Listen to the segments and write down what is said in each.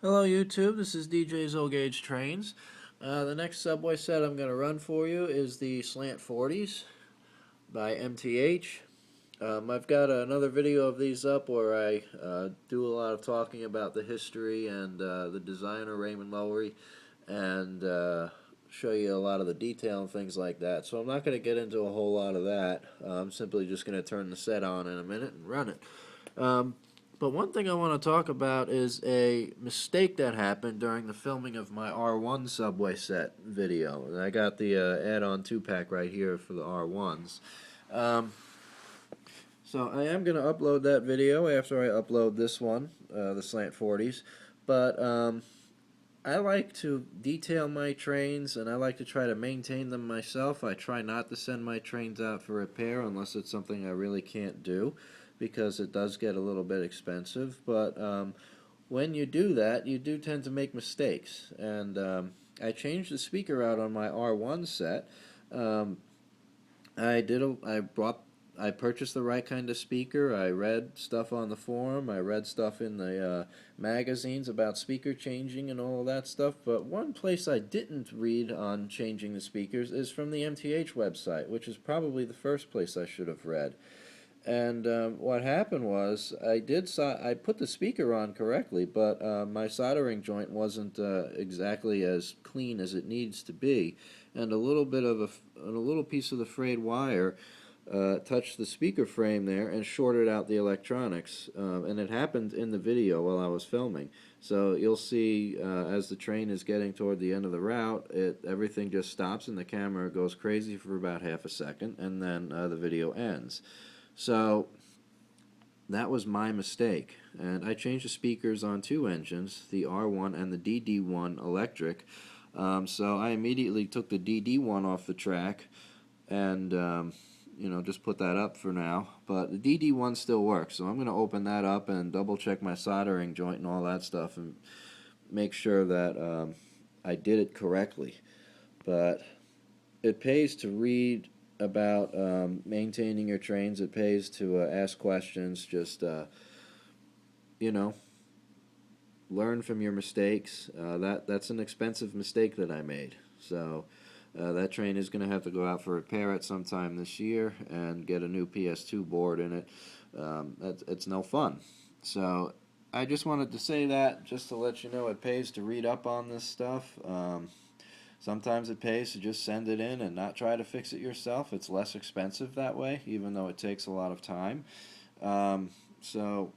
Hello YouTube, this is DJ Gauge Trains. The next subway set I'm going to run for you is the Slant 40s by MTH. I've got another video of these up where I do a lot of talking about the history and the designer Raymond Lowery and show you a lot of the detail and things like that. So I'm not going to get into a whole lot of that. I'm simply just going to turn the set on in a minute and run it. But one thing I want to talk about is a mistake that happened during the filming of my R1 subway set video. And I got the add-on 2-pack right here for the R1s. Um, so I am going to upload that video after I upload this one, the Slant 40s. But I like to detail my trains and I like to try to maintain them myself. I try not to send my trains out for repair unless it's something I really can't do, because it does get a little bit expensive. But when you do that, you do tend to make mistakes. And I changed the speaker out on my R1 set. Um, I purchased the right kind of speaker. I read stuff on the forum. I read stuff in the magazines about speaker changing and all of that stuff. But one place I didn't read on changing the speakers is from the MTH website, which is probably the first place I should have read. And what happened was I put the speaker on correctly, but my soldering joint wasn't exactly as clean as it needs to be, and a little piece of the frayed wire touched the speaker frame there and shorted out the electronics. And it happened in the video while I was filming. So you'll see as the train is getting toward the end of the route, everything just stops and the camera goes crazy for about half a second, and then the video ends. So that was my mistake, and I changed the speakers on two engines, the R1 and the DD1 electric. So I immediately took the DD1 off the track and just put that up for now. But the DD1 still works, so I'm going to open that up and double check my soldering joint and all that stuff and make sure that I did it correctly. But it pays to read about maintaining your trains. It pays to ask questions. Just you know, learn from your mistakes. That's an expensive mistake that I made. So that train is going to have to go out for repair at some time this year and get a new PS2 board in it. It's no fun. So I just wanted to say that just to let you know it pays to read up on this stuff. Sometimes it pays to just send it in and not try to fix it yourself. It's less expensive that way, even though it takes a lot of time. So,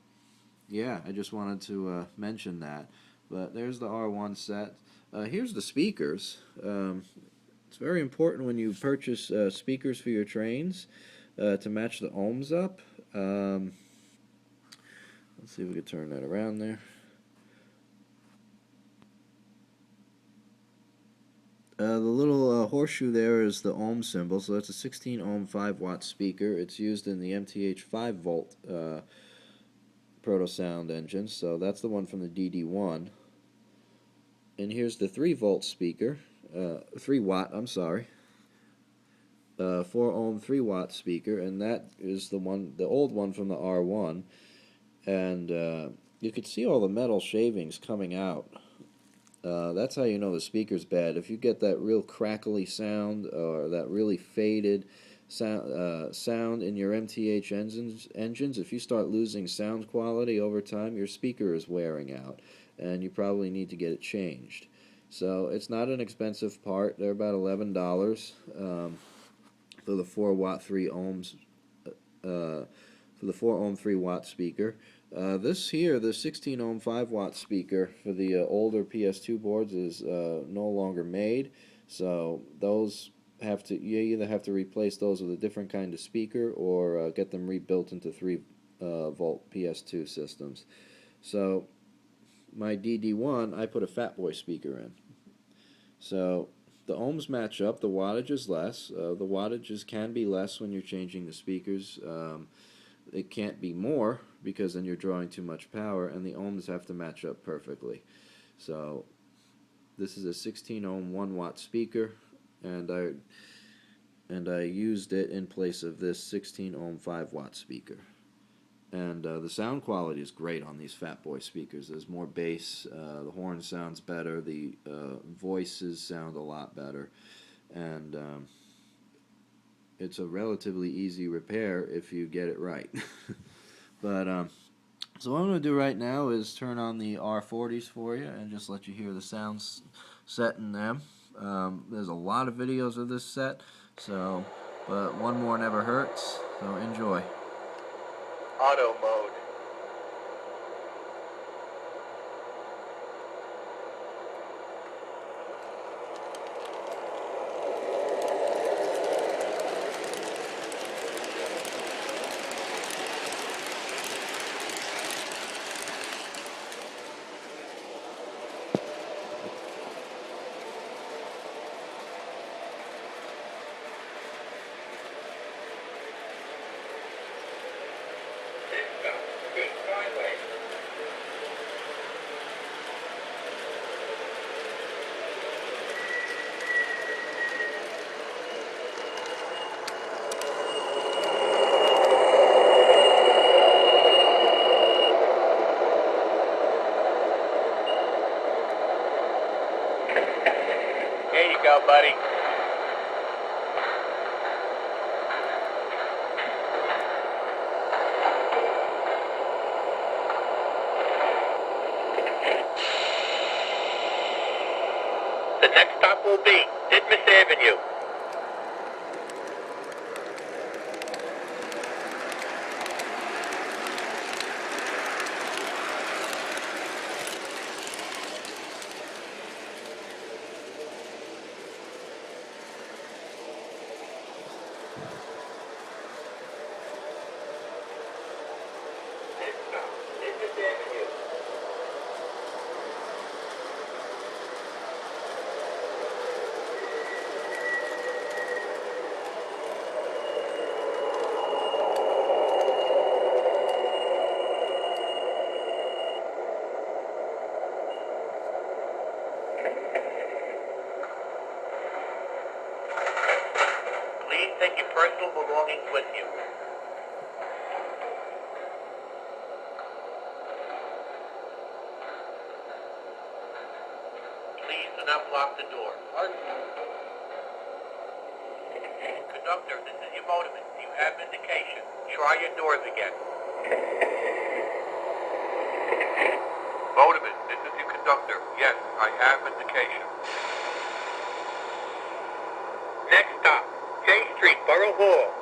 yeah, I just wanted to mention that. But there's the R1 set. Here's the speakers. It's very important when you purchase speakers for your trains to match the ohms up. Let's see if we can turn that around there. The little horseshoe there is the ohm symbol, so that's a 16 ohm 5 watt speaker. It's used in the MTH 5 volt proto sound engine, so that's the one from the DD1. And here's the 3 volt speaker, 3 watt, I'm sorry, 4 ohm 3 watt speaker, and that is the old one from the R1. And you could see all the metal shavings coming out. That's how you know the speaker's bad. If you get that real crackly sound or that really faded sound in your MTH engines, if you start losing sound quality over time, your speaker is wearing out, and you probably need to get it changed. So it's not an expensive part. They're about $11 for the 4 watt 3 ohms for the 4 ohm 3 watt speaker. This here, the 16 ohm 5 watt speaker for the older PS2 boards is no longer made, so those you either have to replace those with a different kind of speaker or get them rebuilt into 3 volt PS2 systems. So my DD1, I put a Fat Boy speaker in. So the ohms match up, the wattage is less. The wattages can be less when you're changing the speakers. It can't be more because then you're drawing too much power, and the ohms have to match up perfectly. So this is a 16 ohm 1 watt speaker, and I used it in place of this 16 ohm 5 watt speaker. And the sound quality is great on these Fat Boy speakers. There's more bass, the horn sounds better, the voices sound a lot better, and it's a relatively easy repair if you get it right. But so what I'm going to do right now is turn on the R-40s for you and just let you hear the sounds set in them. There's a lot of videos of this set, so but one more never hurts, so enjoy. Auto mode. There you go, buddy. The next stop will be Ditmas Avenue. Please take your personal belongings with you. Please do not block the door. Conductor, this is your motorman. Do you have indication? Try your doors again. Motorman, this is your conductor. Yes, I have indication. Next stop, J Street, Borough Hall.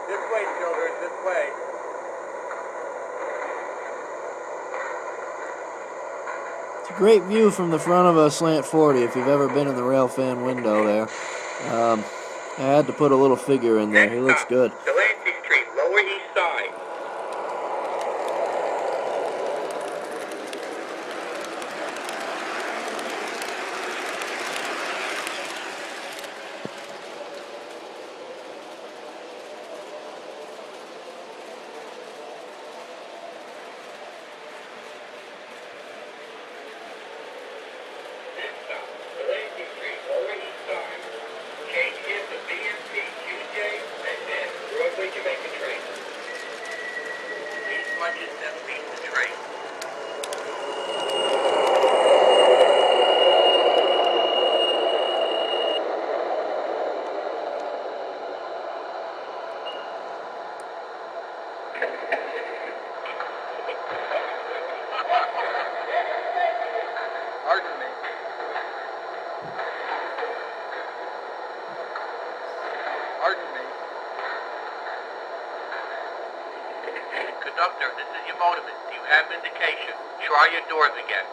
This way, children, this way. It's a great view from the front of a Slant 40 if you've ever been in the railfan window there. I had to put a little figure in there. He looks good. Delancey Street, Lower East Side. Delancey Street, Lower East Side. Change here to BMC, QJ, and then Broadway Jamaica train. These lunches then leave the train. Pardon me. Conductor, this is your motorman. Do you have indication? Try your doors again.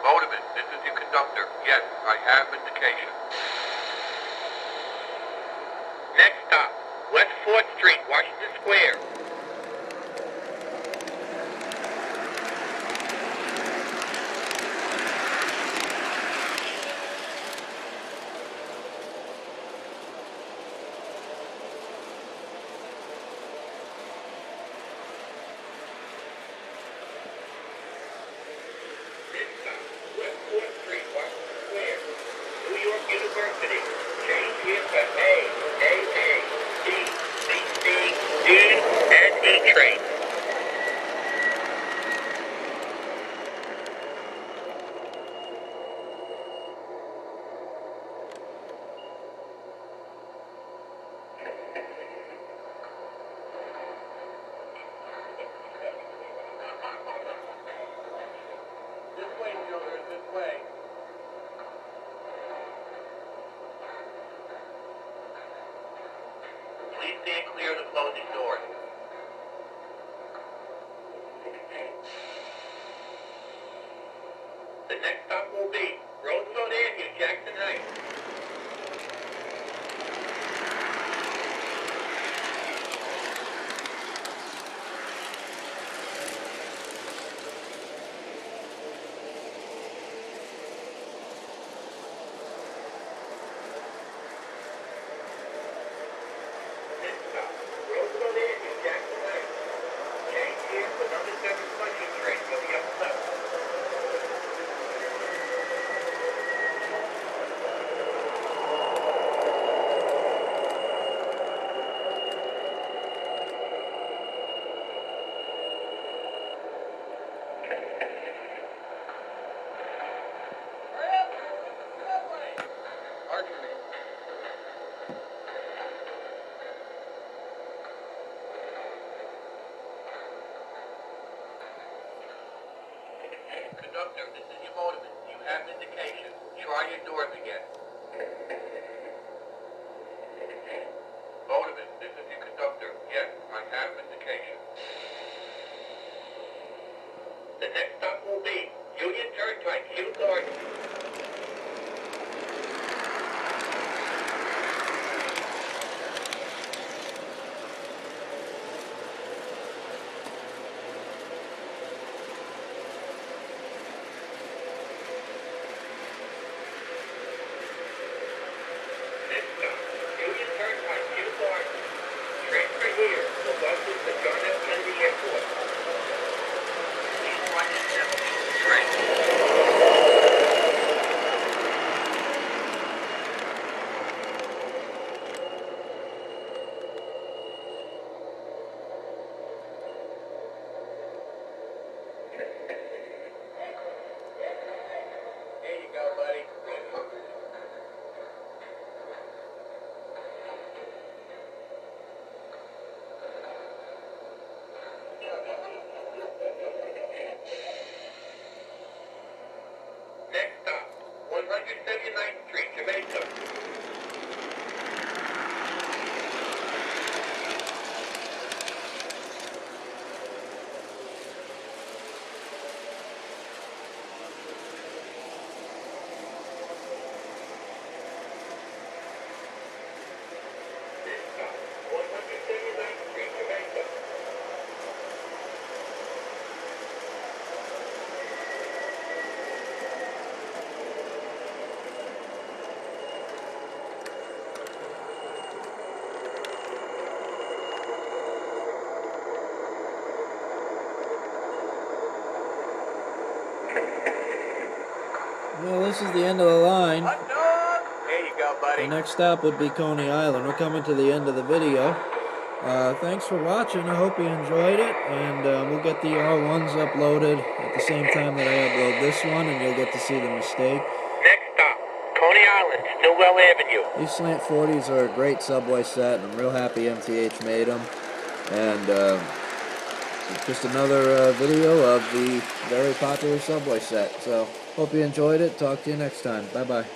Motorman, this is your conductor. Yes, I have indication. Next stop, West 4th Street, Washington Square. Next stop, West 4th Street, Washington Square. New York University. Change here for A, D, and E train. This way, children, this way. Please stand clear of the closing doors. The next stop will be Roosevelt Avenue, Jackson Heights. Next stop, Roosevelt Avenue, Jackson Heights. Change here for number 7 Flushing train for the upper left. Conductor, this is your motorman. Do you have indication? Try your doors again. Motorman, this is your conductor. Yes, I have indication. The next stop will be Union Turnpike, Kew Garden. Next stop, Union Turnpike, Kew Garden. Transfer here for buses to John F. Kennedy Airport. Please watch the train. There you go, buddy. Next stop, 179th Street, Jamaica. Next stop, 179th Street, Jamaica. Well, this is the end of the line. Hot dog! There you go, buddy. The next stop would be Coney Island. We're coming to the end of the video. Thanks for watching. I hope you enjoyed it. And we'll get the R1s uploaded at the same time that I upload this one, and you'll get to see the mistake. Next stop, Coney Island, Stillwell Avenue. These Slant 40s are a great subway set, and I'm real happy MTH made them. And just another video of the very popular subway set. So, hope you enjoyed it. Talk to you next time. Bye-bye.